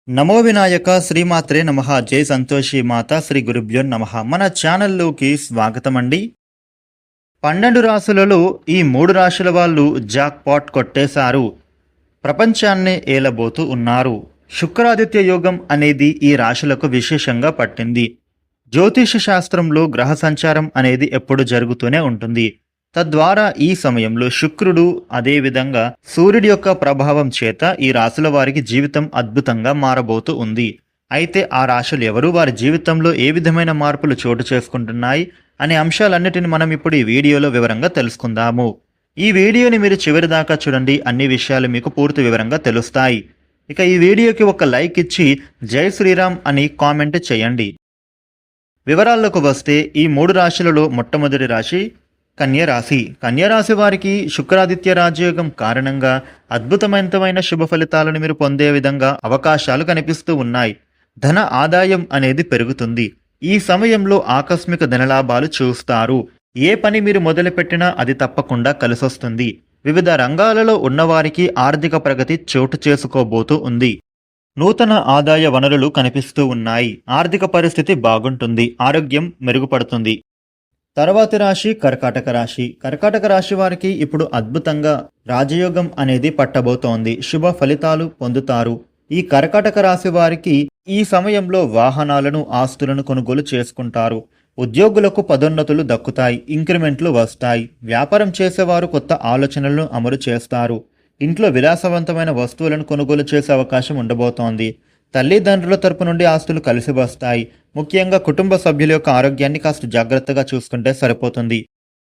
నమో వినాయక శ్రీమాత్రే నమః. జై సంతోషి మాత శ్రీ గురుభ్యో నమః. మన ఛానల్లోకి స్వాగతం అండి. 12 రాశులలో ఈ 3 రాశుల వాళ్ళు జాక్ పాట్ కొట్టేశారు. ప్రపంచాన్నే ఏలబోతూ ఉన్నారు. శుక్రాదిత్య యోగం అనేది ఈ రాశులకు విశేషంగా పట్టింది. జ్యోతిష శాస్త్రంలో గ్రహ సంచారం అనేది ఎప్పుడు జరుగుతూనే ఉంటుంది. తద్వారా ఈ సమయంలో శుక్రుడు అదేవిధంగా సూర్యుడి యొక్క ప్రభావం చేత ఈ రాశుల వారికి జీవితం అద్భుతంగా మారబోతూ ఉంది. అయితే ఆ రాశులు ఎవరు, వారి జీవితంలో ఏ విధమైన మార్పులు చోటు చేసుకుంటున్నాయి అనే అంశాలన్నిటిని మనం ఇప్పుడు ఈ వీడియోలో వివరంగా తెలుసుకుందాము. ఈ వీడియోని మీరు చివరి దాకా చూడండి, అన్ని విషయాలు మీకు పూర్తి వివరంగా తెలుస్తాయి. ఇక ఈ వీడియోకి ఒక లైక్ ఇచ్చి జై శ్రీరామ్ అని కామెంట్ చేయండి. వివరాల్లోకి వస్తే ఈ 3 రాశులలో మొట్టమొదటి రాశి కన్యరాశి. కన్యరాశి వారికి శుక్రాదిత్య రాజయోగం కారణంగా అద్భుతమైన శుభ ఫలితాలను మీరు పొందే విధంగా అవకాశాలు కనిపిస్తూ ఉన్నాయి. ధన ఆదాయం అనేది పెరుగుతుంది. ఈ సమయంలో ఆకస్మిక ధనలాభాలు చూస్తారు. ఏ పని మీరు మొదలుపెట్టినా అది తప్పకుండా కలిసొస్తుంది. వివిధ రంగాలలో ఉన్నవారికి ఆర్థిక ప్రగతి చోటు చేసుకోబోతూ ఉంది. నూతన ఆదాయ వనరులు కనిపిస్తూ ఉన్నాయి. ఆర్థిక పరిస్థితి బాగుంటుంది. ఆరోగ్యం మెరుగుపడుతుంది. తర్వాతి రాశి కర్కాటక రాశి. కర్కాటక రాశి వారికి ఇప్పుడు అద్భుతంగా రాజయోగం అనేది పట్టబోతోంది. శుభ ఫలితాలు పొందుతారు. ఈ కర్కాటక రాశి వారికి ఈ సమయంలో వాహనాలను, ఆస్తులను కొనుగోలు చేసుకుంటారు. ఉద్యోగులకు పదోన్నతులు దక్కుతాయి. ఇంక్రిమెంట్లు వస్తాయి. వ్యాపారం చేసేవారు కొత్త ఆలోచనలను అమలు చేస్తారు. ఇంట్లో విలాసవంతమైన వస్తువులను కొనుగోలు చేసే అవకాశం ఉండబోతోంది. తల్లిదండ్రుల తరపు నుండి ఆస్తులు కలిసి వస్తాయి. ముఖ్యంగా కుటుంబ సభ్యుల యొక్క ఆరోగ్యాన్ని కాస్త జాగ్రత్తగా చూసుకుంటే సరిపోతుంది.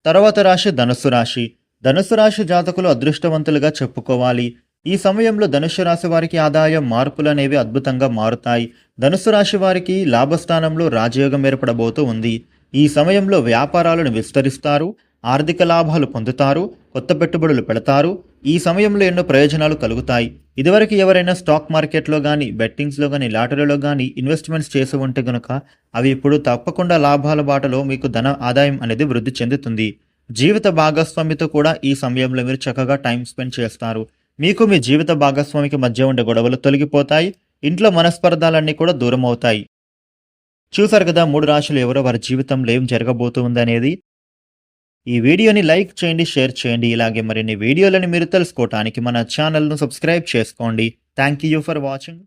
తర్వాత రాశి ధనుస్సు రాశి. ధనుస్సు రాశి జాతకులు అదృష్టవంతులుగా చెప్పుకోవాలి. ఈ సమయంలో ధనుస్సు రాశి వారికి ఆదాయం మార్పులు అనేవి అద్భుతంగా మారుతాయి. ధనుస్సు రాశి వారికి లాభస్థానంలో రాజయోగం ఏర్పడబోతూ ఉంది. ఈ సమయంలో వ్యాపారాలను విస్తరిస్తారు. ఆర్థిక లాభాలు పొందుతారు. కొత్త పెట్టుబడులు పెడతారు. ఈ సమయంలో ఎన్నో ప్రయోజనాలు కలుగుతాయి. ఇదివరకు ఎవరైనా స్టాక్ మార్కెట్లో కానీ, బెట్టింగ్స్లో కానీ, లాటరీలో కానీ ఇన్వెస్ట్మెంట్స్ చేసి ఉంటే కనుక అవి ఇప్పుడు తప్పకుండా లాభాల బాటలో మీకు ధన ఆదాయం అనేది వృద్ధి చెందుతుంది. జీవిత భాగస్వామితో కూడా ఈ సమయంలో మీరు చక్కగా టైం స్పెండ్ చేస్తారు. మీకు మీ జీవిత భాగస్వామికి మధ్య ఉండే గొడవలు తొలగిపోతాయి. ఇంట్లో మనస్పర్ధాలన్నీ కూడా దూరం అవుతాయి. చూసారు కదా 3 రాశులు ఎవరో, వారి జీవితంలో ఏం జరగబోతుంది అనేది. ఈ వీడియోని లైక్ చేయండి, షేర్ చేయండి. ఇలాగే మరిన్ని వీడియోలను మీరు తెలుసుకోవడానికి మన ఛానల్ను సబ్స్క్రైబ్ చేసుకోండి. Thank you for watching.